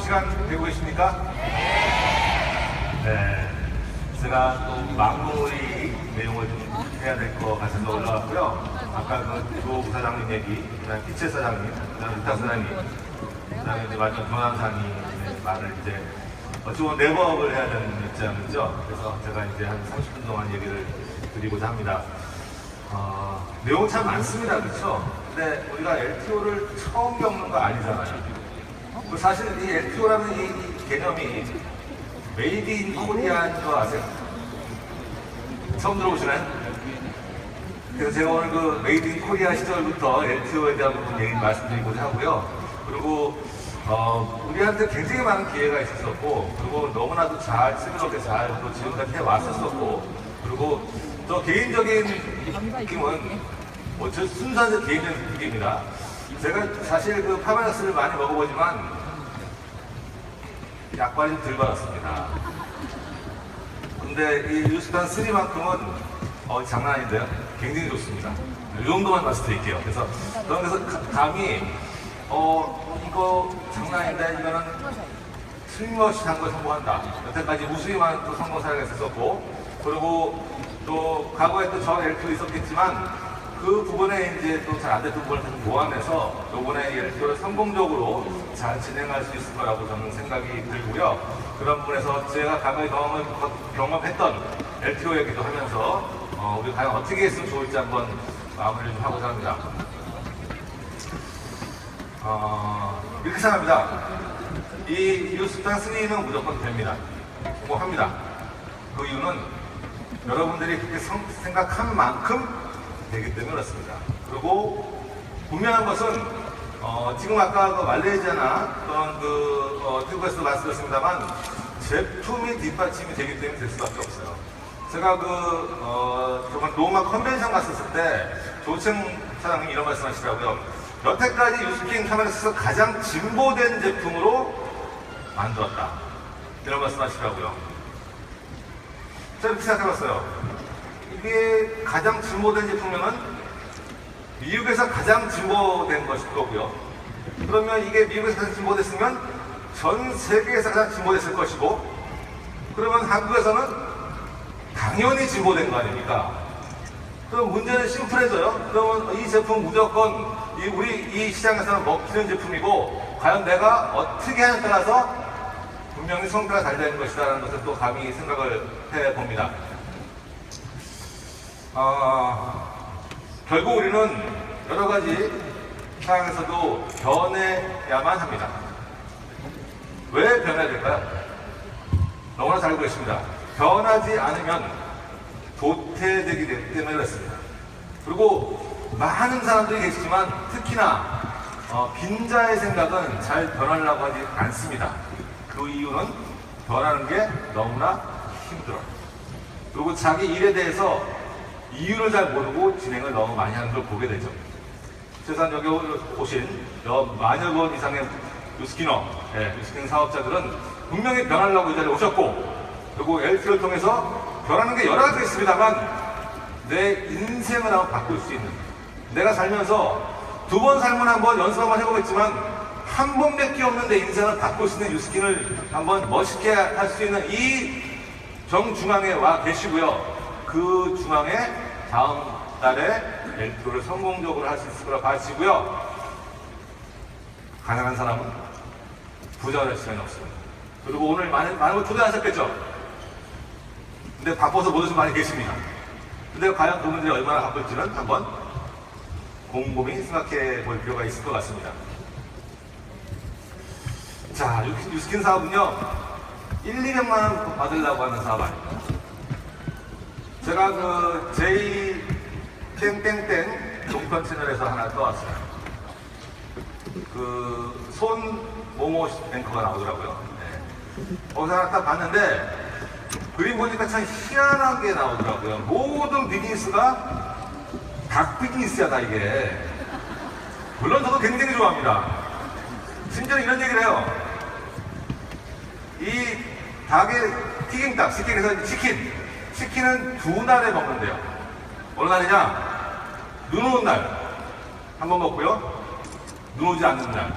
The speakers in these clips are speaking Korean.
시간 되고 계십니까? 네. 제가 또 마무리 내용을 좀 해야 될 것 같아서 올라왔고요. 아까 그 조 부사장님 얘기, 그다음 기체 사장님, 그다음 유타 사장님, 그다음에 이제 마지막 조남사님의 말을 이제 어찌 보면 랩업을 해야 되는 입장이죠. 그래서 제가 이제 한 30분 동안 얘기를 드리고자 합니다. 내용 참 많습니다, 그렇죠? 근데 우리가 LTO를 처음 겪는 거 아니잖아요. 사실 이 LTO라는 이 개념이 메이드 인 코리아인 거 아세요? 처음 들어보시나요? 그래서 제가 오늘 그 메이드 인 코리아 시절부터 LTO에 대한 부분 얘기 말씀드리고자 하고요. 그리고 우리한테 굉장히 많은 기회가 있었었고, 그리고 너무나도 잘 스스럽게 잘 또 지금까지 해왔었었고, 그리고 또 개인적인 느낌은 저 순수한 개인적인 느낌입니다. 제가 사실 그 파마약스를 많이 먹어보지만 약발이 좀 덜 받았습니다. 근데 이 유스탄 3만큼은 장난 아닌데요? 굉장히 좋습니다. 이 정도만 말씀드릴게요. 그래서 감히 이거 장난 아닌데 이거는 틀림없이 단 걸 성공한다. 여태까지 무수히만 또 성공 사례가 있었고, 그리고 또 과거에 또 전 LTO 있었겠지만 그 부분에 이제 또 잘 안 됐던 부분을 좀 모아내서 이번에 LTO를 성공적으로 잘 진행할 수 있을 거라고 저는 생각이 들고요. 그런 부분에서 제가 과거에 경험했던 LTO 얘기도 하면서 우리 과연 어떻게 했으면 좋을지 한번 마무리를 좀 하고자 합니다. 이렇게 생각합니다. 이 유스탄 3는 무조건 됩니다. 성공합니다. 그 이유는 여러분들이 그렇게 생각한 만큼 되기 때문에 그렇습니다. 그리고 분명한 것은 지금 아까 그 말레이시아나 또는 태국에서도 말씀드렸습니다만 제품이 뒷받침이 되기 때문에 될 수밖에 없어요. 제가 정말 로마 컨벤션 갔었을 때 조청 사장님이 이런 말씀 하시더라고요. 여태까지 유스킨 카메라에서 가장 진보된 제품으로 만들었다. 이런 말씀 하시더라고요. 제가 이렇게 생각해봤어요. 이게 가장 진보된 제품이면 미국에서 가장 진보된 것일 거고요. 그러면 이게 미국에서 가장 진보됐으면 전 세계에서 가장 진보됐을 것이고, 그러면 한국에서는 당연히 진보된 거 아닙니까? 그럼 문제는 심플해져요. 그러면 이 제품 무조건 우리 이 시장에서는 먹히는 제품이고, 과연 내가 어떻게 하냐에 따라서 분명히 성과가 달리는 것이다라는 것을 또 감히 생각을 해봅니다. 결국 우리는 여러 가지 상황에서도 변해야만 합니다. 왜 변해야 될까요? 너무나 잘 알고 계십니다. 변하지 않으면 도태되기 때문에 그렇습니다. 그리고 많은 사람들이 계시지만 특히나 빈자의 생각은 잘 변하려고 하지 않습니다. 그 이유는 변하는 게 너무나 힘들어요. 그리고 자기 일에 대해서 이유를 잘 모르고 진행을 너무 많이 하는 걸 보게 되죠. 최소한 여기 오신 만여 번 이상의 유스키너 사업자들은 분명히 변하려고 이 자리에 오셨고, 그리고 LTO를 통해서 변하는 게 여러 가지 있습니다만 내 인생을 한번 바꿀 수 있는, 내가 살면서 두 번 살면 한번 연습 한번 해보겠지만 한 번밖에 없는 내 인생을 바꿀 수 있는 유스킨을 한번 멋있게 할 수 있는 이 정중앙에 와 계시고요. 그 중앙에 다음 달에 LTO를 성공적으로 할 수 있을 거라 봐주시고요. 가능한 사람은 부자가 될 시간이 없습니다. 그리고 오늘 많은 걸 초대하셨겠죠? 근데 바빠서 못 오신 많이 계십니다. 근데 과연 그분들이 얼마나 바쁠지는 한번 곰곰이 생각해 볼 필요가 있을 것 같습니다. 자, 유스킨 사업은요, 1, 200만 원 받으려고 하는 사업 아닙니다. 제가 J 땡땡땡 종편 채널에서 하나 떠왔어요. 손 모모 앵커가 나오더라고요. 거기서 하나 딱 봤는데 그림 보니까 참 희한한 게 나오더라고요. 모든 비즈니스가 닭 비즈니스야, 다 이게. 물론 저도 굉장히 좋아합니다. 심지어 이런 얘기를 해요. 이 닭의 튀김닭, 치킨에서 치킨은 2날에 먹는데요. 어느 날이냐? 눈 오는 날 한 번 먹고요. 눈 오지 않는 날.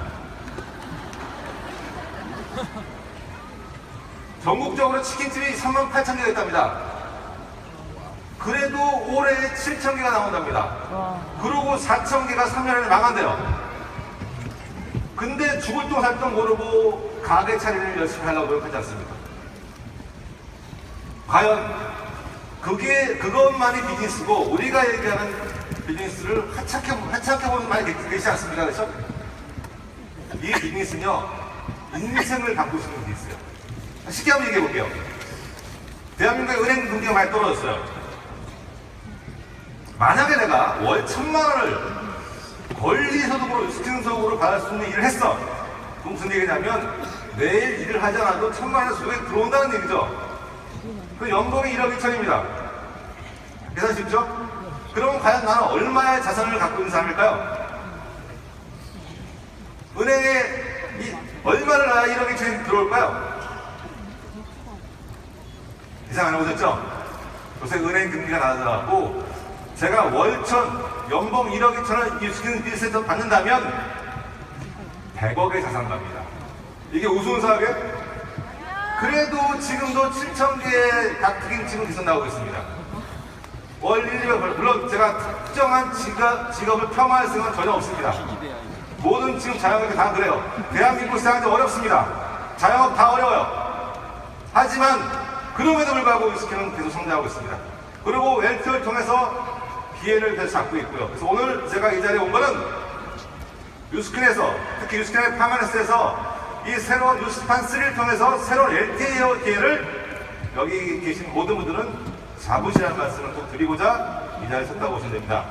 전국적으로 치킨집이 38,000개가 있답니다. 그래도 올해 7,000개가 나온답니다. 그러고 4,000개가 3년 안에 망한대요. 근데 죽을 똥 살 똥 모르고 가게 차리를 열심히 하려고 노력하지 않습니까? 과연 그것만이 비즈니스고 우리가 얘기하는 비즈니스를 하찮게 보는 말이 계시지 않습니까? 그렇죠? 이 비즈니스는요, 인생을 바꾸시는 비즈니스예요. 쉽게 한번 얘기해 볼게요. 대한민국의 은행 금리가 많이 떨어졌어요. 만약에 내가 월 1,000만 원을 권리소득으로 유스팅소득으로 받을 수 있는 일을 했어. 그럼 무슨 얘기냐면 내일 일을 하지 않아도 1,000만 원 소득이 들어온다는 얘기죠. 그 연봉이 1억 2천입니다. 계산 쉽죠? 그러면 과연 나는 얼마의 자산을 갖고 있는 사람일까요? 은행에 얼마를 놔야 1억 2천이 들어올까요? 이상 안 해보셨죠? 요새 은행 금리가 낮아져갖고 제가 월천 연봉 1억 2천을 유스킨 비즈니스에서 받는다면 100억의 자산 갑니다. 이게 우스운 사업이에요? 그래도 지금도 7,000개의 닭튀김집은 계속 나오고 있습니다. 월 1회, 물론 제가 특정한 직업을 폄하할 생각은 전혀 없습니다. 모든 지금 자영업이 다 그래요. 대한민국 시장은 어렵습니다. 자영업 다 어려워요. 하지만 그럼에도 불구하고 유스킨은 계속 성장하고 있습니다. 그리고 웰트를 통해서 기회를 계속 잡고 있고요. 그래서 오늘 제가 이 자리에 온 거는 유스킨에서, 특히 유스킨의 파마네스에서 이 새로운 유스판 3를 통해서 새로운 LTA 기회를 여기 계신 모든 분들은 잡으시라는 말씀을 꼭 드리고자 이 자리에 섰다고 보시면 됩니다.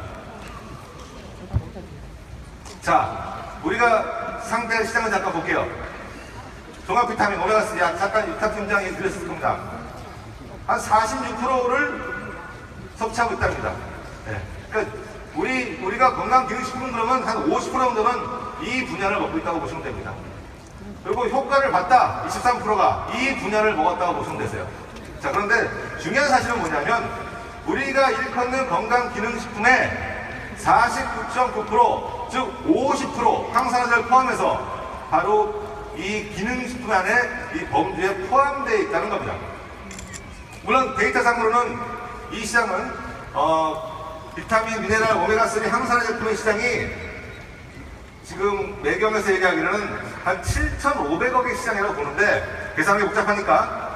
자, 우리가 상대 시장을 잠깐 볼게요. 종합 비타민 오메가3 잠깐 유타 팀장이 드렸을 겁니다. 한 46%를 섭취하고 있답니다. 네. 그러니까 우리가 건강기능식품 그러면 한 50% 정도는 이 분야를 먹고 있다고 보시면 됩니다. 그리고 효과를 봤다 23%가 이 분야를 먹었다고 보시면 되세요. 자, 그런데 중요한 사실은 뭐냐면 우리가 일컫는 건강기능식품의 49.9% 즉 50% 항산화제를 포함해서 바로 이 기능식품 안에 이 범주에 포함되어 있다는 겁니다. 물론 데이터상으로는 이 시장은 비타민, 미네랄, 오메가3 항산화 제품의 시장이 지금 매경에서 얘기하기로는 한 7,500억의 시장이라고 보는데 계산이 복잡하니까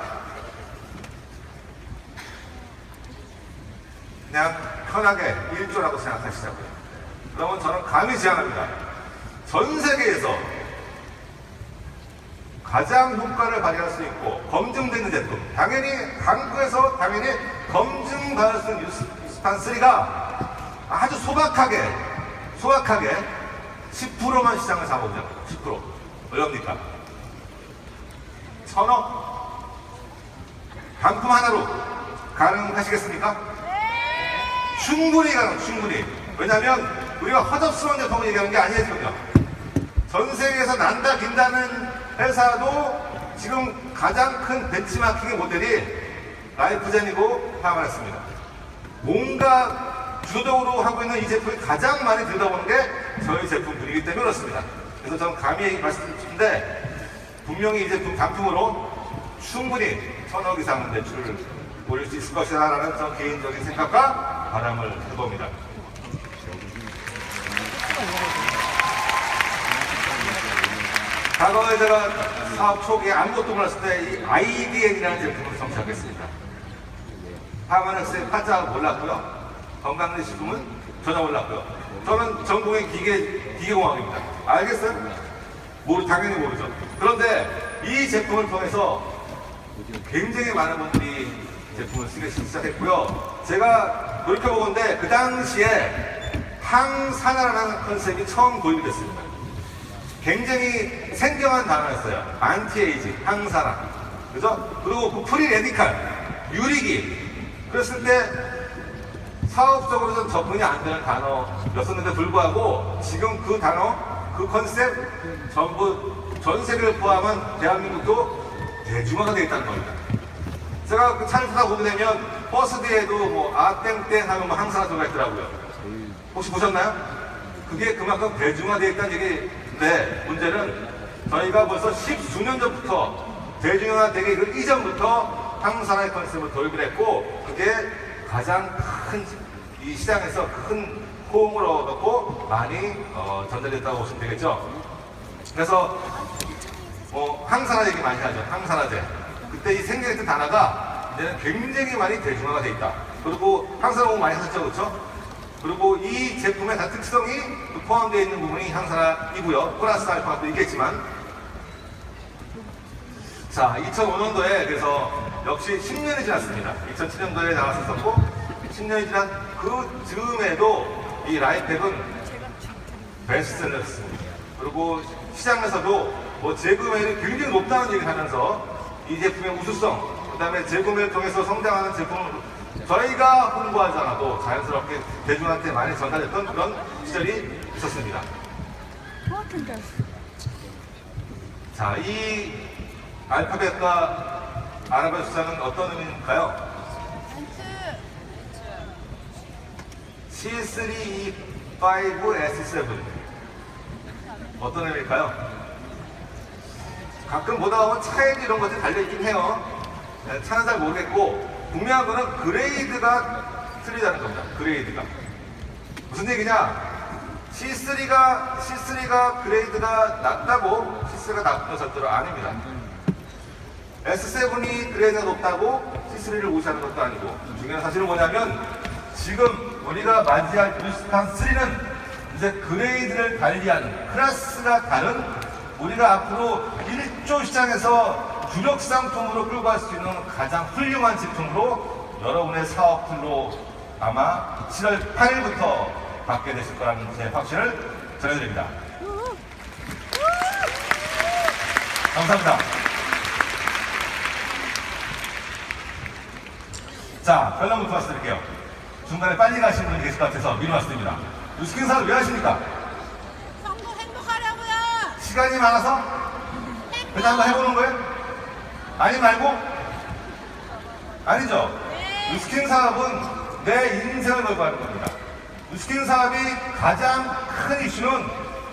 그냥 편하게 1조라고 생각하시자고요. 그러면 저는 감히 제안합니다. 전 세계에서 가장 효과를 발휘할 수 있고 검증되는 제품, 당연히 한국에서 당연히 검증받을 수 있는 유스판 3가 아주 소박하게 10%만 시장을 잡아보자고. 10% 얼마입니까? 1,000억? 반품 하나로 가능하시겠습니까? 충분히 가능, 충분히. 왜냐하면 우리가 허접스러운 제품을 얘기하는 게 아니에요, 지금요. 전 세계에서 난다 긴다는 회사도 지금 가장 큰 벤치마킹의 모델이 라이프젠이고 파마네스입니다. 뭔가 주도적으로 하고 있는 이 제품이 가장 많이 들여다보는 게 저희 제품들이기 때문에 그렇습니다. 그래서 저는 감히 말씀드리고 싶은데 분명히 이 제품 단품으로 충분히 1,000억 이상 매출을 올릴 수 있을 것이다라는 저 개인적인 생각과 바람을 해봅니다. 과거에 제가 사업 초기에 아무것도 몰랐을 때 이 IDN이라는 제품을 성취하겠습니다. 파마넥스의 팔자가 몰랐고요. 건강기능식품은 전혀 몰랐고요. 저는 전공의 기계공학입니다. 알겠어요? 당연히 모르죠. 그런데 이 제품을 통해서 굉장히 많은 분들이 제품을 쓰기 시작했고요. 제가 돌이켜보건데 그 당시에 항산화라는 컨셉이 처음 도입이 됐습니다. 굉장히 생경한 단어였어요. 안티에이지, 항산화. 그죠? 그리고 그 프리 레디칼, 유리기. 그랬을 때 사업적으로 좀 접근이 안 되는 단어였었는데 불구하고 지금 그 단어, 그 컨셉 전부 전 세계를 포함한 대한민국도 대중화가 되어 있다는 겁니다. 제가 그 차를 타다 보게 되면 버스 뒤에도 뭐 땡땡 하면 뭐 항산화 들어가 있더라고요. 혹시 보셨나요? 그게 그만큼 대중화되어 있다는 얘기인데 문제는 저희가 벌써 10수년 전부터 대중영화 대계획을 이전부터 한국사나이 컨셉을 도입을 했고, 그게 가장 큰 이 시장에서 큰 호응을 얻었고 많이 전달됐다고 보시면 되겠죠. 그래서 항산화 얘기 많이 하죠. 항산화제. 그때 이 생략했던 단어가 이제는 굉장히 많이 대중화가 돼 있다. 그리고 항산화 공부 많이 하셨죠, 그렇죠? 그리고 이 제품의 다 특성이 포함되어 있는 부분이 항산화이고요. 플러스 알파도 있겠지만, 자, 2005년도에 그래서 역시 10년이 지났습니다. 2007년도에 나왔었고 10년이 지난 그 즈음에도 이 라이팩은 베스트셀러였습니다. 그리고 시장에서도 뭐 재구매율이 굉장히 높다는 얘기를 하면서 이 제품의 우수성, 그 다음에 재구매를 통해서 성장하는 제품을 저희가 홍보하지 않아도 자연스럽게 대중한테 많이 전달했던 그런 시절이 있었습니다. 자, 이 알파벳과 아라비아 숫자는 어떤 의미일까요? C3E5S7 어떤 의미일까요? 가끔 보다 보면 차에 이런 것들이 달려있긴 해요. 차는 잘 모르겠고, 분명한 거는 그레이드가 틀리다는 겁니다. 그레이드가 무슨 얘기냐? C3가 그레이드가 낮다고 C3가 나쁜 것들은 아닙니다. S7이 그레이드가 높다고 C3를 무시하는 것도 아니고, 중요한 사실은 뭐냐면 지금 우리가 맞이할 뉴스판 3는 이제 그레이드를 달리하는 클래스가 다른, 우리가 앞으로 1조 시장에서 주력 상품으로 끌고 갈 수 있는 가장 훌륭한 제품으로 여러분의 사업들로 아마 7월 8일부터 받게 되실 거라는 제 확신을 전해드립니다. 감사합니다. 자, 결론부터 말씀드릴게요. 중간에 빨리 가시는 분이 계실 것 같아서 미리 말씀드립니다. 뉴스킨 사업 왜 하십니까? 성공 행복하려고요. 시간이 많아서? 그냥 한번 해보는 거예요? 아니 말고? 아니죠. 네. 뉴스킨 사업은 내 인생을 걸고 하는 겁니다. 뉴스킨 사업이 가장 큰 이슈는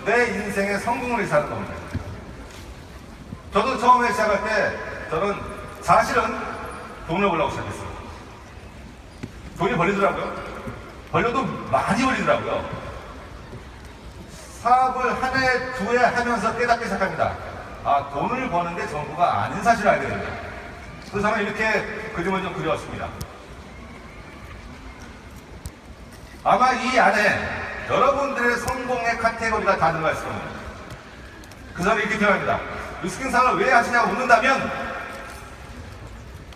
내 인생의 성공을 위해서 하는 겁니다. 저도 처음에 시작할 때 저는 사실은 돈을 벌려고 시작했어요. 돈이 벌리더라고요. 벌려도 많이 벌리더라고요. 사업을 한 해, 두 해 하면서 깨닫기 시작합니다. 아, 돈을 버는 게 전부가 아닌 사실을 알게 됩니다. 그래서 저는 이렇게 그림을 좀 그려왔습니다. 아마 이 안에 여러분들의 성공의 카테고리가 다 들어가 있을 겁니다. 그 사람이 이렇게 표현합니다. 뉴스킨 사업을 왜 하시냐고 묻는다면,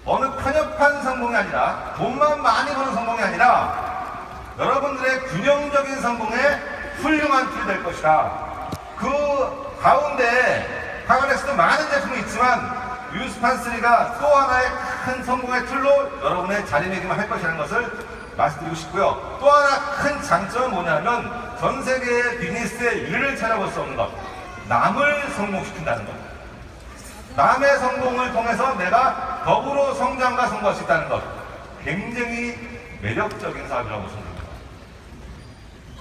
어느 편협한 성공이 아니라, 돈만 많이 버는 성공이 아니라 여러분들의 균형적인 성공에 훌륭한 툴이 될 것이다. 그 가운데 하가넥스도 많은 제품이 있지만 뉴스판3가 또 하나의 큰 성공의 툴로 여러분의 자리매김을 할 것이라는 것을 말씀드리고 싶고요. 또 하나 큰 장점은 뭐냐면 전 세계의 비즈니스의 일을 찾아볼 수 없는 것, 남을 성공시킨다는 것. 남의 성공을 통해서 내가 더불어 성장과 성공할 수 있다는 것, 굉장히 매력적인 사업이라고 보시면 됩니다.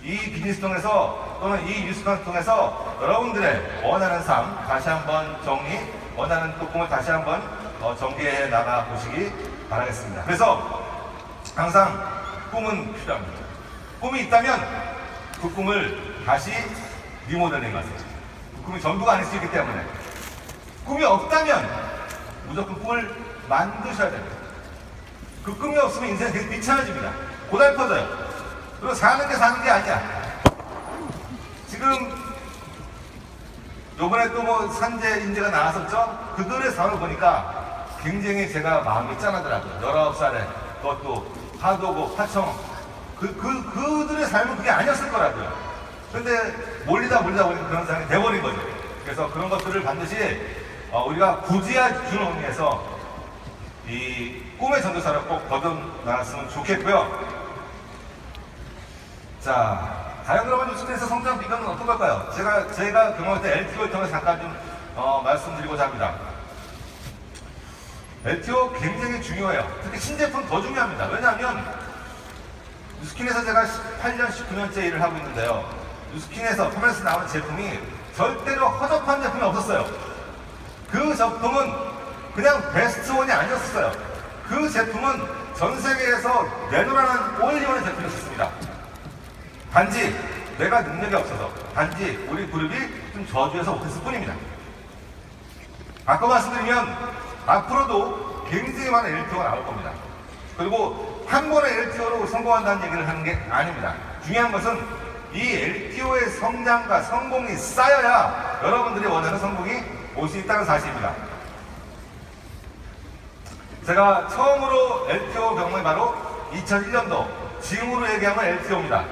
이 비즈니스 통해서 또는 이 뉴스판 통해서 여러분들의 원하는 삶 다시 한번 정리, 원하는 꿈을 다시 한번 전개해 나가 보시기 바라겠습니다. 그래서 항상 꿈은 필요합니다. 꿈이 있다면 그 꿈을 다시 리모델링 하세요. 그 꿈이 전부가 아닐 수 있기 때문에. 꿈이 없다면 무조건 꿈을 만드셔야 됩니다. 그 꿈이 없으면 인생이 되게 비참해집니다. 고달퍼져요. 그리고 사는 게 아니야. 지금 요번에 또 뭐 산재 인재가 나왔었죠? 그들의 삶을 보니까 굉장히 제가 마음이 짠하더라고요. 19살에 그것도 하도고 하청 그들의 삶은 그게 아니었을 거라고요. 근데 몰리다 보니까 그런 상황이 돼버린 거죠. 그래서 그런 것들을 반드시 우리가 구제해 주는 의미에서 이 꿈의 전도사를 꼭 거듭나왔으면 좋겠고요. 자, 과연 그러면 뉴스킨에서 성장 비결은 어떤 걸까요? 제가 경험할 때 LTO를 통해서 잠깐 좀 말씀드리고자 합니다. LTO 굉장히 중요해요. 특히 신제품 더 중요합니다. 왜냐하면 뉴스킨에서 제가 18년, 19년째 일을 하고 있는데요. 뉴스킨에서 포맷에서 나오는 제품이 절대로 허접한 제품이 없었어요. 그 제품은 그냥 베스트원이 아니었어요. 그 제품은 전 세계에서 내놓으라는 올리원의 제품이었습니다. 단지 내가 능력이 없어서, 단지 우리 그룹이 좀 저주해서 못했을 뿐입니다. 아까 말씀드리면 앞으로도 굉장히 많은 LTO가 나올 겁니다. 그리고 한 번의 LTO로 성공한다는 얘기를 하는 게 아닙니다. 중요한 것은 이 LTO의 성장과 성공이 쌓여야 여러분들이 원하는 성공이 올 수 있다는 사실입니다. 제가 처음으로 LTO 경험이 바로 2001년도, 지금으로 얘기하면 LTO입니다.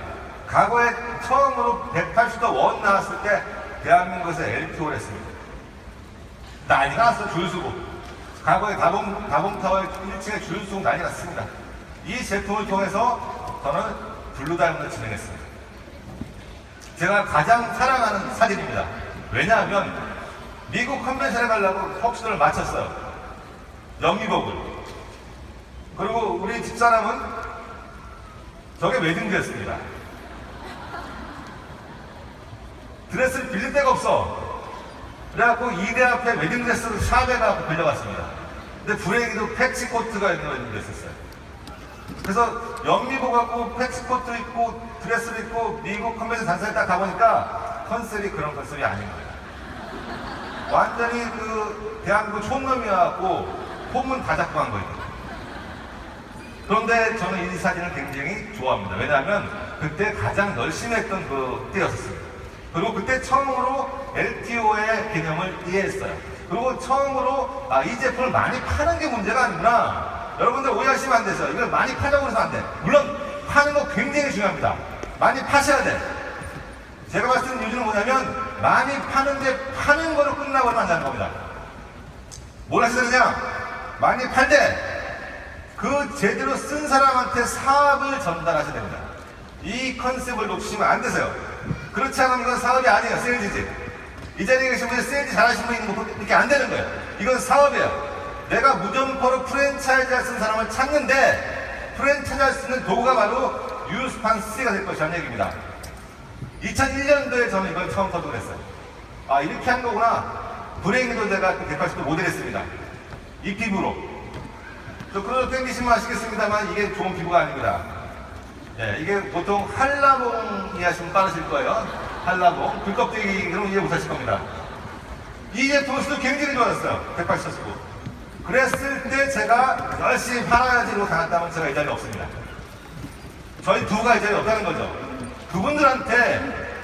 과거에 처음으로 180도 원 나왔을 때 대한민국에서 LTO를 했습니다. 난리가 났어. 줄 서고. 과거에 다봉타워 1층에 줄 서고 난리 났습니다. 이 제품을 통해서 저는 블루다이몬드를 진행했습니다. 제가 가장 사랑하는 사진입니다. 왜냐하면 미국 컨벤션에 가려고 턱수를 마쳤어요. 영미복을. 그리고 우리 집사람은 저게 웨딩드레스입니다. 드레스를 빌릴 데가 없어. 그래갖고 이대 앞에 웨딩드레스를 샵에 가서 빌려갔습니다. 근데 불행히도 패치코트가 있는 웨딩드레스였어요. 그래서 영미복하고 패치코트 입고 드레스를 입고 미국 컨벤션 단사에 딱 가보니까 컨셉이 그런 컨셉이 아닌 거예요. 완전히 그 대한민국 촌놈이와갖고 폼은 다 잡고 간 거예요. 그런데 저는 이 사진을 굉장히 좋아합니다. 왜냐하면 그때 가장 열심히 했던 그 때였었습니다. 그리고 그때 처음으로 LTO의 개념을 이해했어요. 그리고 처음으로 이 제품을 많이 파는 게 문제가 아니구나. 여러분들 오해하시면 안 되죠. 이걸 많이 파자고 해서 안 돼. 물론 파는 거 굉장히 중요합니다. 많이 파셔야 돼. 제가 봤을 때 요즘은 뭐냐면 많이 파는데 파는 거로 끝나버리면 안 되는 겁니다. 뭘 하셔야 되냐? 많이 팔 때 그 제대로 쓴 사람한테 사업을 전달하셔야 됩니다. 이 컨셉을 놓치시면 안 되세요. 그렇지 않으면 이건 사업이 아니에요. 세일즈지. 이 자리에 계신 분이 세일즈 잘하시는 분이 있는 거 이렇게 안 되는 거예요. 이건 사업이에요. 내가 무점포로 프랜차이즈를 쓴 사람을 찾는데 프랜차이즈를 쓰는 도구가 바로 유스판스가 될 것이라는 얘기입니다. 2001년도에 저는 이걸 처음 터득을 했어요. 이렇게 한 거구나. 불행히도 제가 180도 모델했습니다. 이 피부로. 그걸 땡기시면 아시겠습니다만 이게 좋은 피부가 아닙니다. 예, 이게 보통 한라봉 이해하시면 빠르실 거예요. 한라봉. 불껍데기 그럼 이해 못하실 겁니다. 이 제품을 쓰도 굉장히 좋았어요. 180도 쓰고. 그랬을 때 제가 열심히 팔아야지로 당했다면 제가 이 자리에 없습니다. 저희 두가 이 자리에 없다는 거죠. 그분들한테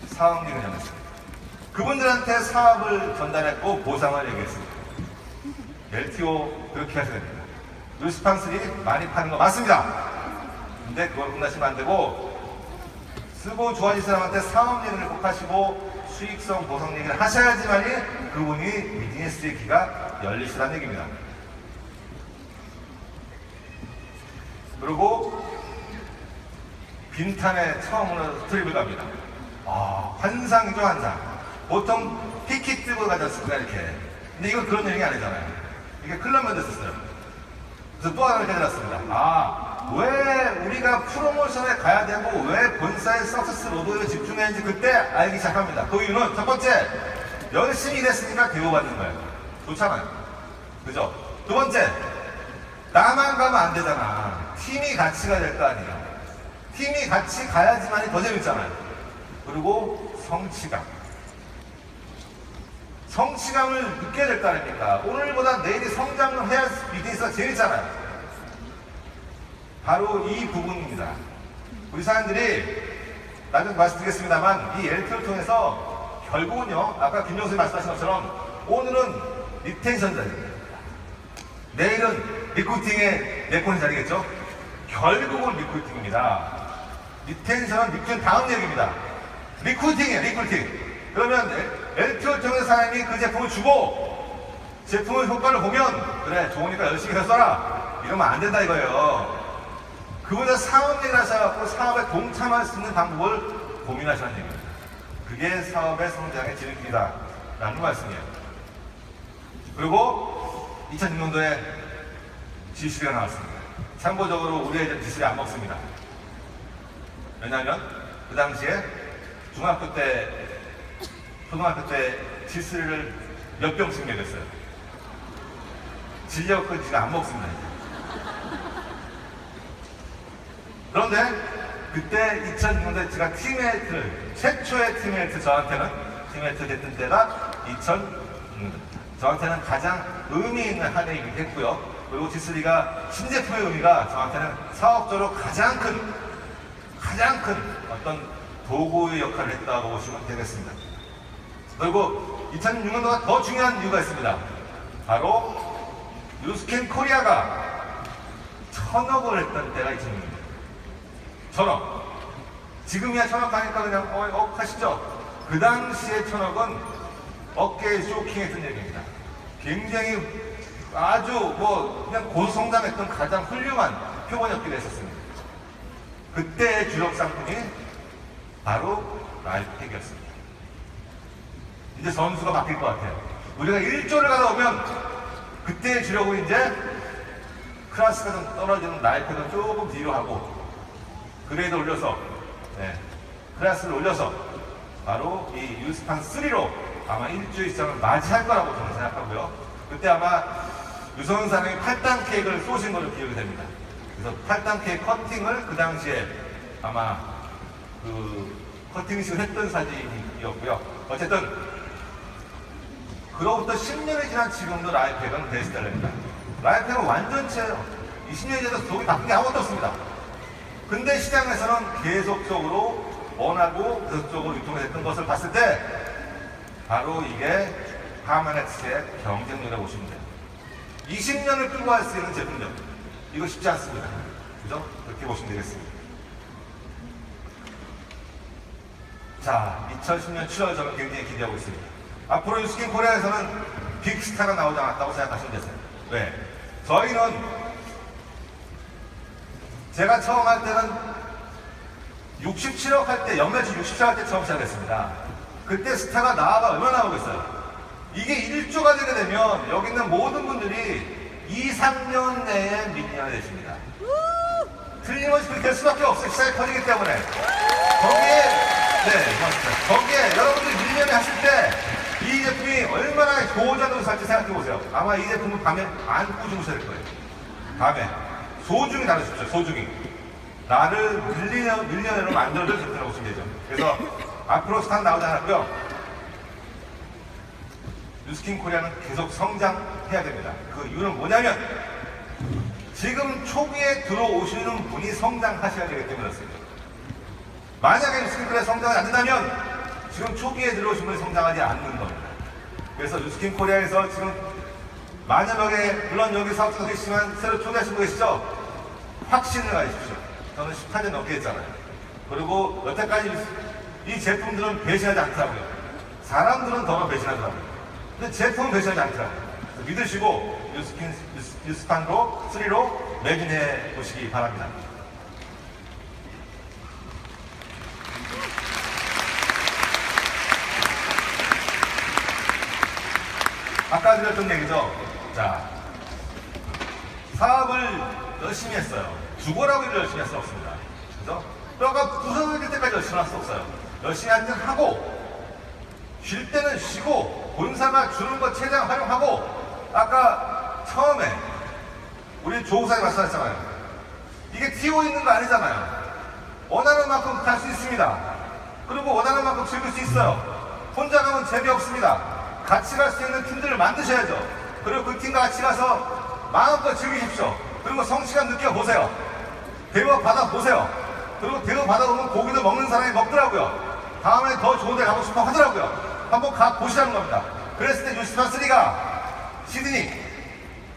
사업 얘기를 했습니다. 그분들한테 사업을 전달했고 보상을 얘기했습니다. LTO 그렇게 하셔야 됩니다. 루스판슬이 많이 파는 거 맞습니다. 근데 그걸 끝나시면 안 되고 쓰고 좋아질 사람한테 사업 얘기를 꼭 하시고 수익성 보상 얘기를 하셔야지만이 그분이 비즈니스의 귀가 열리시라는 얘기입니다. 그리고 빈탄에 처음으로 트립을 갑니다. 환상이죠, 환상. 보통 피키 뜨고 가졌습니다, 이렇게. 근데 이건 그런 얘기 아니잖아요. 이게 클럽만 됐었어요. 그래서 또 하나를 깨달았습니다. 왜 우리가 프로모션에 가야 되고 왜 본사의 서비스 로드에 집중해야지 그때 알기 시작합니다. 그 이유는 첫 번째, 열심히 일했으니까 대우받는 거예요. 좋잖아요. 그죠? 두 번째, 나만 가면 안 되잖아. 팀이 같이 가야 될 거 아니에요. 팀이 같이 가야지만이 더 재밌잖아요. 그리고 성취감. 성취감을 느껴야 될 거 아닙니까? 오늘보다 내일이 성장을 해야 비즈니스가 재밌잖아요. 바로 이 부분입니다. 우리 사람들이 나중에 말씀드리겠습니다만 이 LTO를 통해서 결국은요, 아까 김용수님 말씀하신 것처럼 오늘은 리텐션 자리입니다. 내일은 리크루팅의 내콘이 자리겠죠? 결국은 리크루팅입니다. 리텐션은 리크루팅 다음 얘기입니다. 리크루팅이에요, 리크루팅. 그러면 LTO를 통해서 사람이 그 제품을 주고 제품의 효과를 보면 그래 좋으니까 열심히 해서 써라 이러면 안 된다 이거예요. 그분은 사업 얘기를 하셔갖고 사업에 동참할 수 있는 방법을 고민하시는 얘기입니다. 그게 사업의 성장의 지름길이다 라는 말씀이에요. 그리고 2006년도에 지수리가 나왔습니다. 참고적으로 우리 애들 지수리 안 먹습니다. 왜냐하면 그 당시에 중학교 때 초등학교 때 지스를 몇 병씩 먹였어요. 질려고 지가 안 먹습니다. 그런데 그때 2006년도에 제가 팀메이트를 최초의 팀메이트 저한테는 팀메이트 됐던 때가 2006년 저한테는 가장 의미 있는 한 해이기도 했고요. 그리고 지스리가 신제품의 의미가 저한테는 사업적으로 가장 큰 어떤 도구의 역할을 했다고 보시면 되겠습니다. 그리고 2006년도가 더 중요한 이유가 있습니다. 바로 유스캔 코리아가 1000억을 했던 때가 2006년입니다. 1000억. 지금이야 1000억 가니까 그냥 하시죠. 그 당시에 1000억은 어깨에 쇼킹했던 얘기입니다. 굉장히 아주 그냥 고성장했던 가장 훌륭한 표본이었기도 했었습니다. 그때의 주력 상품이 바로 라이프텍이었습니다. 이제 선수가 바뀔 것 같아요. 우리가 1조를 가져오면 그때의 주력은 이제 클래스가 좀 떨어지는 라이프텍은 조금 뒤로 하고 그레이드 올려서 클래스를 올려서 바로 이 유스판 3로 아마 1조 이상을 맞이할 거라고 저는 생각하고요. 그때 아마 유성은 사장이 8단 케이크를 쏘신 걸로 기억이 됩니다. 그래서 8단 케이크 커팅을 그 당시에 아마 그 커팅식을 했던 사진이었고요. 어쨌든 그로부터 10년이 지난 지금도 라이프텍은 베스트셀러입니다. 라이프텍은 완전체예요. 20년이 지나서 속이 바뀐 게 아무것도 없습니다. 근데 시장에서는 계속적으로 원하고 계속적으로 유통했던 것을 봤을 때 바로 이게 파마넥스의 경쟁력이라고 보시면 돼요. 20년을 끌고 갈 수 있는 제품력. 이거 쉽지 않습니다. 그죠? 그렇게 보시면 되겠습니다. 자, 2010년 7월 저는 굉장히 기대하고 있습니다. 앞으로 유스킨 코리아에서는 빅스타가 나오지 않았다고 생각하시면 되세요. 왜? 저희는 제가 처음 할 때는 67억 할 때, 연매출 67억 할 때 처음 시작했습니다. 그때 스타가 나와가 얼마나 나오겠어요? 이게 1조가 되게 되면 여기 있는 모든 분들이 2, 3년 내에 밀리언이 되십니다. 틀림없이 그렇게 될 수밖에 없어요. 시장이 커지기 때문에. 거기에 여러분들이 밀리언이 하실 때 이 제품이 얼마나 고전으로 살지 생각해 보세요. 아마 이 제품은 밤에 안고 주무셔야 될 거예요. 밤에. 소중히 다루십시오. 소중히. 나를 밀리언으로 만들어줄 제품이라고 보시면 되죠. 그래서 앞으로 스타 나오지 않았고요. 유스킨 코리아는 계속 성장해야 됩니다. 그 이유는 뭐냐면 지금 초기에 들어오시는 분이 성장하셔야 되기 때문에 그렇습니다. 만약에 유스킨 코리아 성장이 안 된다면 지금 초기에 들어오신 분이 성장하지 않는 겁니다. 그래서 유스킨 코리아에서 지금 만여 명의 물론 여기 사업자도 계시지만 새로 초대하신 분 계시죠? 확신을 가지십시오. 저는 18년 넘게 했잖아요. 그리고 여태까지 이 제품들은 배신하지 않더라고요. 사람들은 더 배신하더라고요. 근데 제품은 배신하지 않더라고요. 믿으시고 유스판으로 3로 매진해 보시기 바랍니다. 아까 드렸던 얘기죠. 자, 사업을 열심히 했어요. 죽어라고 일을 열심히 할 수 없습니다. 그죠? 뼈가 부서질 때까지 열심히 할 수 없어요. 열심히 할 때는 하고, 쉴 때는 쉬고, 본사가 주는 거 최대한 활용하고, 아까 처음에 우리 조우사님 말씀하셨잖아요. 이게 튀고 있는 거 아니잖아요. 원하는 만큼 갈 수 있습니다. 그리고 원하는 만큼 즐길 수 있어요. 혼자 가면 재미없습니다. 같이 갈 수 있는 팀들을 만드셔야죠. 그리고 그 팀과 같이 가서 마음껏 즐기십시오. 그리고 성취감 느껴보세요. 대우 받아보세요. 그리고 대우 받아보면 고기도 먹는 사람이 먹더라고요. 다음에 더 좋은 데 가고 싶어 하더라고요. 한번 가보시라는 겁니다. 그랬을 때 유스판 3가 시드니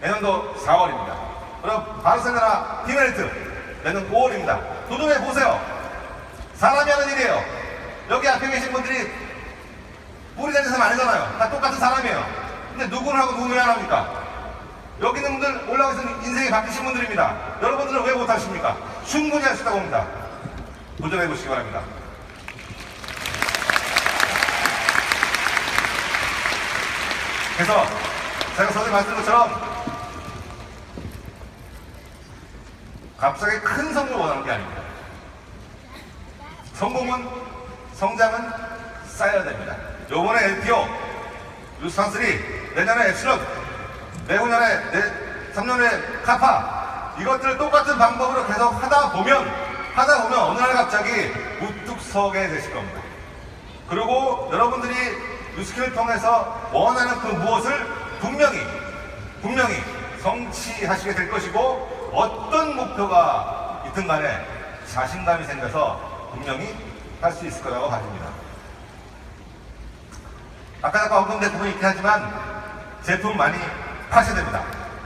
내년도 4월입니다. 그럼 바르셀로나 디메리트 내년 5월입니다. 도전해보세요. 사람이 하는 일이에요. 여기 앞에 계신 분들이 뿌리 다니는 사람 아니잖아요. 다 똑같은 사람이에요. 근데 누구는 하고 누구는 안 합니까? 여기 있는 분들 올라가서 인생이 바뀌신 분들입니다. 여러분들은 왜 못하십니까? 충분히 할 수 있다고 봅니다. 도전해 보시기 바랍니다. 그래서 제가 선생님 말씀드린 것처럼 갑자기 큰 성공을 원하는 게 아닙니다. 성공은, 성장은 쌓여야 됩니다. 요번에 LPO, 유스탄3, 내년에 엡실론, 내후년에 3년에 카파, 이것들을 똑같은 방법으로 계속 하다 보면 어느 날 갑자기 우뚝 서게 되실 겁니다. 그리고 여러분들이 뉴스킬을 통해서 원하는 그 무엇을 분명히 성취하시게 될 것이고, 어떤 목표가 있든 간에 자신감이 생겨서 분명히 할 수 있을 거라고 봐집니다. 아까 언급된 부분이 있긴 하지만 제품 많이 파셔야 됩니다.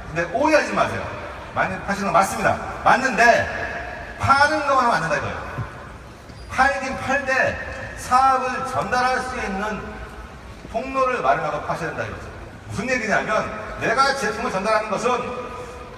근데 오해하지 마세요. 많이 파시는 건 맞습니다. 맞는데 파는 것만 하면 안 된다 이거예요. 팔긴 팔되 사업을 전달할 수 있는 통로를 마련하고 파셔야 된다 이거죠. 무슨 얘기냐면, 내가 제품을 전달하는 것은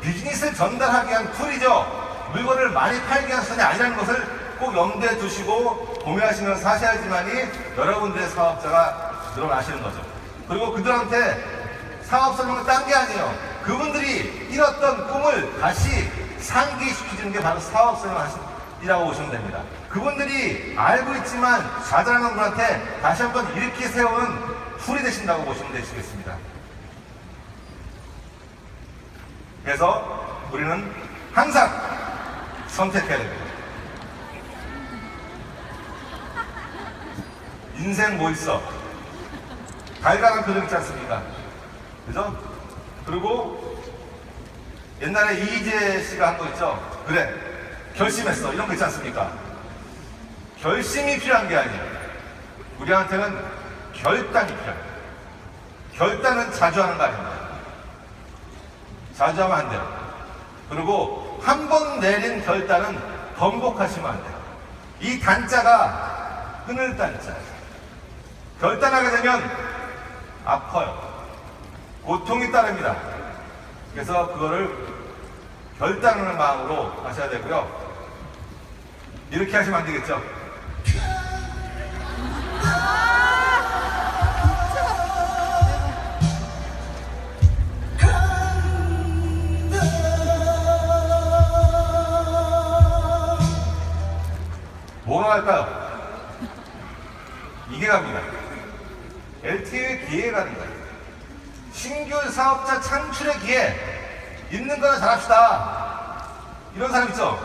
비즈니스를 전달하기 위한 툴이죠. 물건을 많이 팔기 위한 선이 아니라는 것을 꼭 염두에 두시고 고민하시면서 하셔야지만이 여러분들의 사업자가 늘어나시는 거죠. 그리고 그들한테 사업 설명을 딴 게 아니에요. 그분들이 잃었던 꿈을 다시 상기시키는 게 바로 사업 설명이라고 보시면 됩니다. 그분들이 알고 있지만 좌절하는 분한테 다시 한번 일으키 세우는 툴이 되신다고 보시면 되시겠습니다. 그래서 우리는 항상 선택해야 됩니다. 인생 뭐 있어? 달가는 표정 있지 않습니까? 그죠? 그리고 옛날에 이희재 씨가 한 거 있죠? 그래, 결심했어. 이런 거 있지 않습니까? 결심이 필요한 게 아니에요. 우리한테는 결단이 필요해요. 결단은 자주 하는 거 아닙니다. 자주 하면 안 돼요. 그리고 한 번 내린 결단은 번복하시면 안 돼요. 이 단자가 끊을 단자예요. 결단하게 되면 아파요. 고통이 따릅니다. 그래서 그거를 결단하는 마음으로 하셔야 되고요. 이렇게 하시면 안 되겠죠? 뭐로 할까요? 이게 갑니다. LT의 기회가 갑니다. 신규 사업자 창출의 기회, 있는 거나 잘합시다. 이런 사람 있죠?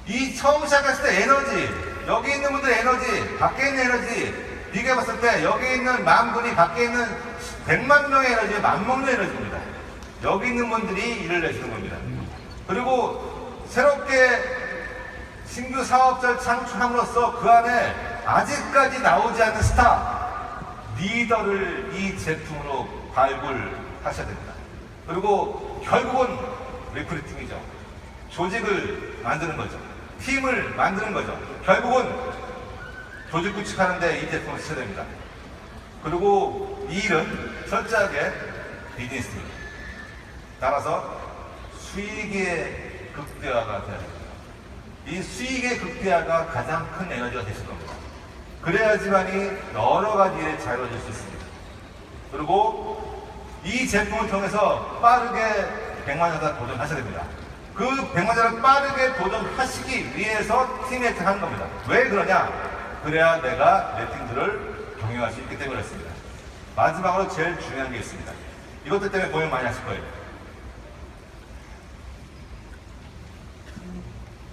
이 처음 시작했을 때 에너지, 여기 있는 분들의 에너지, 밖에 있는 에너지, 비교해봤을 때 여기 있는 10,000분이 밖에 있는 100만 명의 에너지, 10,000명의 에너지입니다. 여기 있는 분들이 일을 내시는 겁니다. 그리고 새롭게 신규 사업자를 창출함으로써 그 안에 아직까지 나오지 않는 스타, 리더를 이 제품으로 발굴하셔야 됩니다. 그리고 결국은 리크루팅이죠. 조직을 만드는 거죠. 팀을 만드는 거죠. 결국은 조직 구축하는데 이 제품을 쓰셔야 됩니다. 그리고 이 일은 철저하게 비즈니스입니다. 따라서 수익의 극대화가 돼야 됩니다. 이 수익의 극대화가 가장 큰 에너지가 되실 겁니다. 그래야지만이 여러 가지 일에 잘 이루어질 수 있습니다. 그리고 이 제품을 통해서 빠르게 100만 여자 도전하셔야 됩니다. 그 100만 여자를 빠르게 도전하시기 위해서 팀에 하는 겁니다. 왜 그러냐? 그래야 내가 내 팀들을 경영할 수 있기 때문에 그렇습니다. 마지막으로 제일 중요한 게 있습니다. 이것들 때문에 고민 많이 하실 거예요.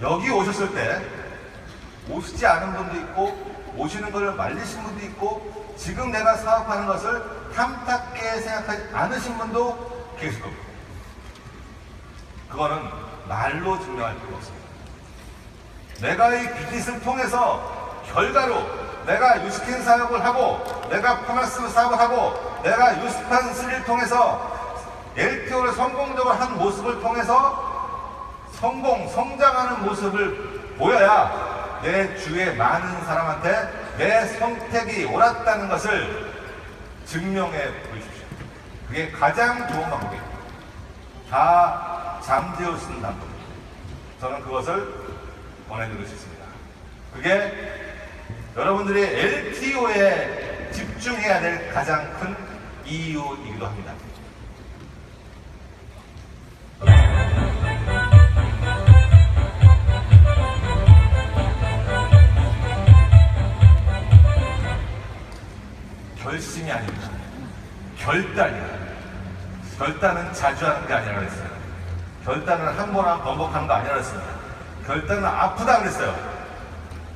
여기 오셨을 때 오시지 않은 분도 있고 오시는 걸 말리신 분도 있고 지금 내가 사업하는 것을 탐탁게 생각하지 않으신 분도 계실 겁니다. 그거는 말로 증명할 필요가 없습니다. 내가 이 비즈니스를 통해서 결과로 내가 유스킨 사업을 하고 내가 퍼마스 사업을 하고 내가 유스판 3를 통해서 LTO를 성공적으로 한 모습을 통해서 성장하는 모습을 보여야 내 주위의 많은 사람한테 내 선택이 옳았다는 것을 증명해 보십시오. 그게 가장 좋은 방법이에요. 다 잠재울 수 있는 방법입니다. 저는 그것을 권해드릴 수 있습니다. 그게 여러분들이 LTO에 집중해야 될 가장 큰 이유이기도 합니다. 결심이 아닙니다. 결단이야. 결단은 자주 하는 게 아니라 그랬어요. 결단은 한 번 번복하는 거 아니라 그랬습니다. 결단은 아프다 그랬어요.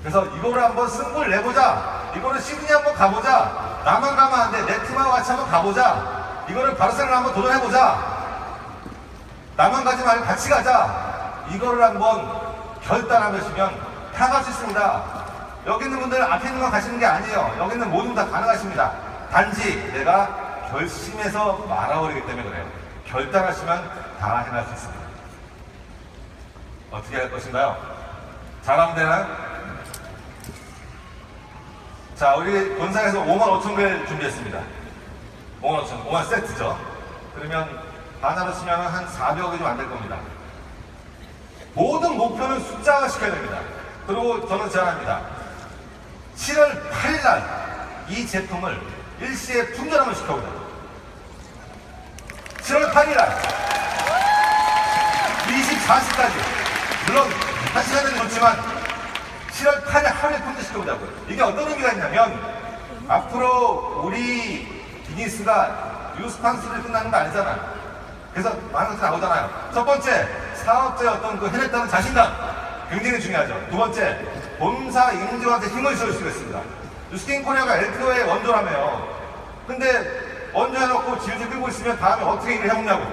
그래서 이거를 한번 승부를 내보자. 이거를 시드니 한번 가보자. 나만 가면 안 돼. 내 팀하고 같이 한번 가보자. 이거를 바르셀로나 한번 도전해보자. 나만 가지 말고 같이 가자. 이거를 한번 결단하시면 다 갈 수 있습니다. 여기 있는 분들은 앞에 있는 건 가시는 게 아니에요. 여기 있는 모든 다 가능하십니다. 단지 내가 결심해서 말아버리기 때문에 그래요. 결단하시면 다 해낼 수 있습니다. 어떻게 할 것인가요? 잘하면 되나요? 자, 우리 본사에서 55,000개를 준비했습니다. 5만 세트죠. 그러면 하나로 치면 한 400억이 좀 안 될 겁니다. 모든 목표는 숫자화 시켜야 됩니다. 그리고 저는 제안합니다. 7월 8일 날 이 제품을 일시에 품절함을 시켜보자. 7월 8일 날 24시까지 물론 1시간은 넘지만 7월 8일 하루에 품절시켜보자고요. 이게 어떤 의미가 있냐면 앞으로 우리 비즈니스가 유스판스를 끝나는 거 아니잖아요. 그래서 많은 것들이 나오잖아요. 첫 번째, 사업자의 어떤 그 해냈다는 자신감 굉장히 중요하죠. 두 번째, 본사 임직원한테 힘을 실을 수가 있습니다. 뉴스킨 코리아가 LTO의 원조라며요. 근데 원조해놓고 질질 끌고 있으면 다음에 어떻게 일을 해먹냐고.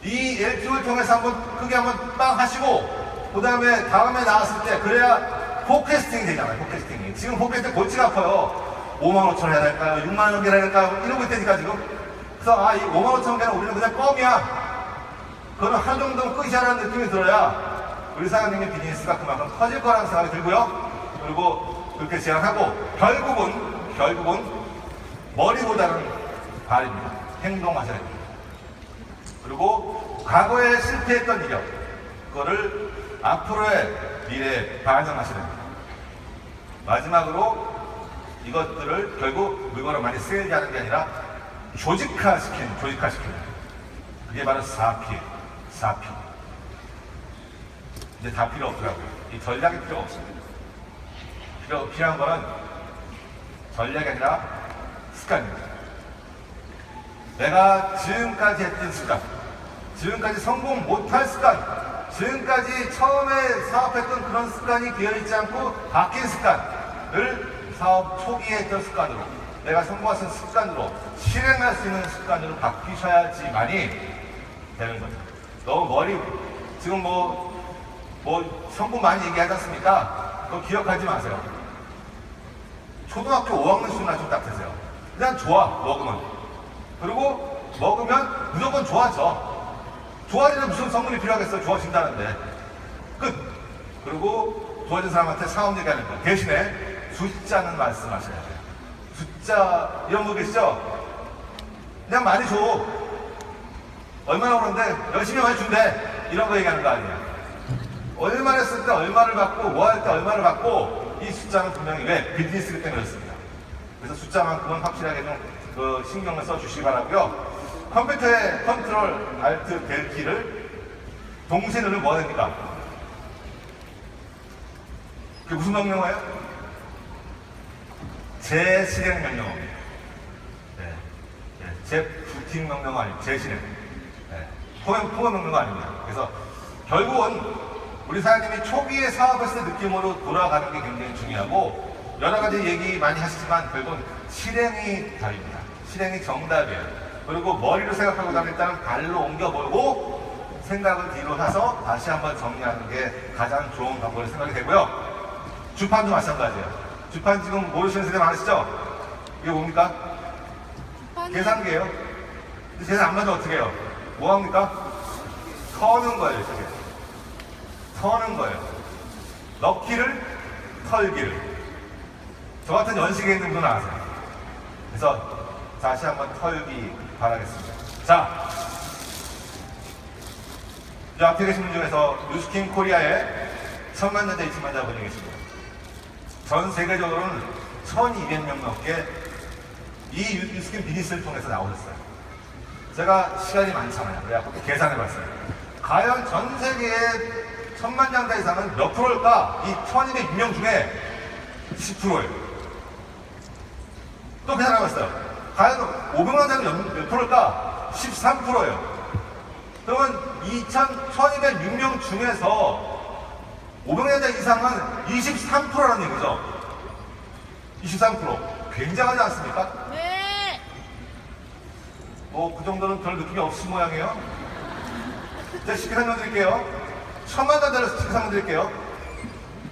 이 LTO를 통해서 한번 크게 한번 빵 하시고 그 다음에 다음에 나왔을 때 그래야 포캐스팅이 되잖아요. 포캐스팅이. 지금 포캐스팅 골치가 아파요. 55,000원 해야 될까요? 60,000원 해야 될까요? 이러고 있다니까 지금. 그래서 이 55,000개는 우리는 그냥 껌이야. 그거는 하루 정도는 끝이라는 느낌이 들어야 우리 사장님의 비즈니스가 그만큼 커질 거라는 생각이 들고요. 그리고 그렇게 제안하고 결국은 머리보다는 발입니다. 행동하셔야 됩니다. 그리고 과거에 실패했던 이력 그거를 앞으로의 미래에 반영하셔야 됩니다. 마지막으로 이것들을 결국 물건을 많이 쓰게 하는 게 아니라 조직화시키는. 그게 바로 4P. 이제 다 필요 없더라고요. 이 전략이 필요 없습니다. 필요한 거는 전략이 아니라 습관입니다. 내가 지금까지 했던 습관, 지금까지 성공 못할 습관, 지금까지 처음에 사업했던 그런 습관이 되어있지 않고 바뀐 습관을 사업 초기에 했던 습관으로 내가 성공할 수 있는 습관으로 실행할 수 있는 습관으로 바뀌셔야지만이 되는 거죠. 너무 머리 지금 뭐 성분 많이 얘기하지 않습니까? 그거 기억하지 마세요. 초등학교 5학년 수준이나 좀 딱 되세요. 그냥 좋아 먹으면. 그리고 먹으면 무조건 좋아져. 좋아지는 무슨 성분이 필요하겠어요? 좋아진다는데. 끝. 그리고 좋아진 사람한테 사업 얘기하는 거. 대신에 숫자는 말씀하셔야 돼요. 숫자 이런 거 계시죠? 그냥 많이 줘. 얼마나 오는데 열심히 많이 준대. 이런 거 얘기하는 거 아니야. 얼마를 했을 때 얼마를 받고 뭐 할 때 얼마를 받고 이 숫자는 분명히 왜? 비즈니스기 때문에 그렇습니다. 그래서 숫자만큼은 확실하게 좀 신경을 써주시기 바라고요. 컴퓨터의 컨트롤 알트 벨 키를 동시에 누르면 뭐가 됩니까? 그게 무슨 명령어예요? 재실행 명령어입니다. 재부팅 명령어 아니고 재실행. 포괄 명령어 아닙니다. 그래서 결국은 우리 사장님이 초기에 사업했을 때 느낌으로 돌아가는 게 굉장히 중요하고 여러 가지 얘기 많이 하시지만 결국은 실행이 답입니다. 실행이 정답이에요. 그리고 머리로 생각하고 나면 일단 발로 옮겨보고 생각을 뒤로 사서 다시 한번 정리하는 게 가장 좋은 방법으로 생각이 되고요. 주판도 마찬가지예요. 주판 지금 모르시는 세대 많으시죠? 이게 뭡니까? 계산기예요. 근데 계산 안 맞으면 어떻게 해요? 뭐 합니까? 터는 거예요. 이렇게. 터는 거예요. 넣기를, 털기를. 저 같은 연식에 있는 분은 아세요. 그래서 다시 한번 털기 바라겠습니다. 자, 이 앞에 계신 분 중에서 뉴스킨 코리아에 10,000만자, 2,000만자 분이 계십니다. 전 세계적으로는 1,200명 넘게 이 뉴스킨 비즈니스를 통해서 나오셨어요. 제가 시간이 많잖아요. 그래서 계산해봤어요. 과연 전 세계에 10,000만장자 이상은 몇 프로일까? 이 1,200명 중에 10%예요. 또 계산해봤어요. 과연 500만 장이 몇 프로일까? 13%예요. 그러면 1206명 중에서 500만 장 이상은 23%라는 얘기죠. 23%. 굉장하지 않습니까? 네. 그 정도는 별 느낌이 없으신 모양이에요. 제가 쉽게 설명드릴게요. 1000만 단자를 쉽게 설명드릴게요.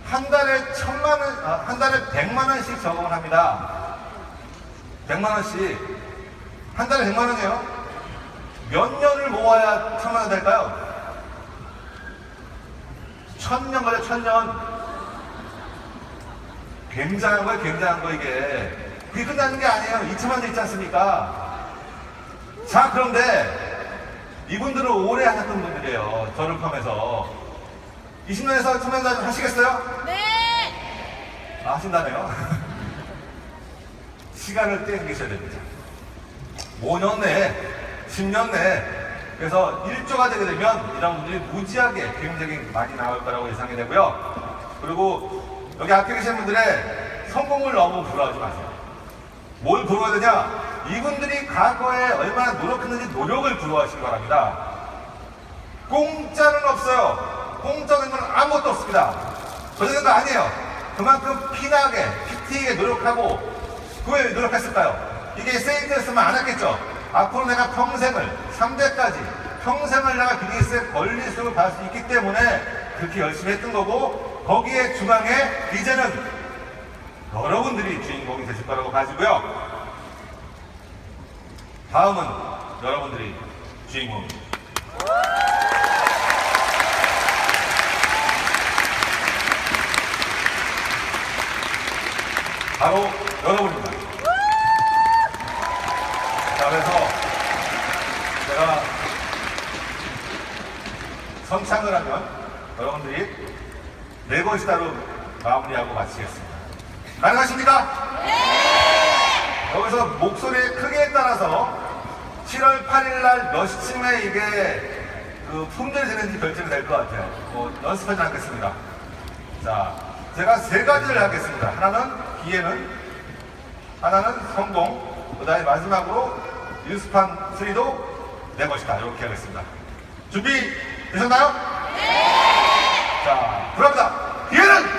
한 달에 100만 원씩 저금을 합니다. 100만 원씩. 한 달에 100만 원이에요. 몇 년을 모아야 1000만 원 될까요? 1000년 걸려, 1000년. 굉장한 거예요, 굉장한 거, 이게. 그게 끝나는 게 아니에요. 2천만 원 있지 않습니까? 자, 그런데 이분들은 오래 하셨던 분들이에요. 저를 포함해서. 20년에서 1000만 원 하시겠어요? 네. 하신다네요. 시간을 땡기셔야 됩니다. 5년 내에, 10년 내에. 그래서 1조가 되게 되면 이런 분들이 무지하게 굉장히 많이 나올 거라고 예상이 되고요. 그리고 여기 앞에 계신 분들의 성공을 너무 부러워하지 마세요. 뭘 부러워야 되냐? 이분들이 과거에 얼마나 노력했는지 노력을 부러워하시기 바랍니다. 공짜는 없어요. 공짜는 건 아무것도 없습니다. 저는 거 아니에요. 그만큼 피나게, 피튀게 노력하고, 왜 노력했을까요? 이게 세이트였으면 안 했겠죠? 앞으로 내가 평생을, 3대까지, 평생을 내가 비즈니스에 권리수를 받을 수 있기 때문에 그렇게 열심히 했던 거고, 거기에 중앙에 이제는 여러분들이 주인공이 되실 거라고 봐지고요. 다음은 여러분들이 주인공입니다. 바로 여러분입니다. 자, 그래서 제가 선창을 하면 여러분들이 네 것이다로 마무리하고 마치겠습니다. 가능하십니까? 네! 여기서 목소리의 크기에 따라서 7월 8일 날 몇 시쯤에 이게 품절이 되는지 결정이 될 것 같아요. 연습하지 않겠습니다. 자, 제가 세 가지를 하겠습니다. 하나는 기회는, 하나는 성공, 그 다음에 마지막으로 뉴스판 3도 내 것이다. 이렇게 하겠습니다. 준비 되셨나요? 네! 자, 들어갑니다. 기회는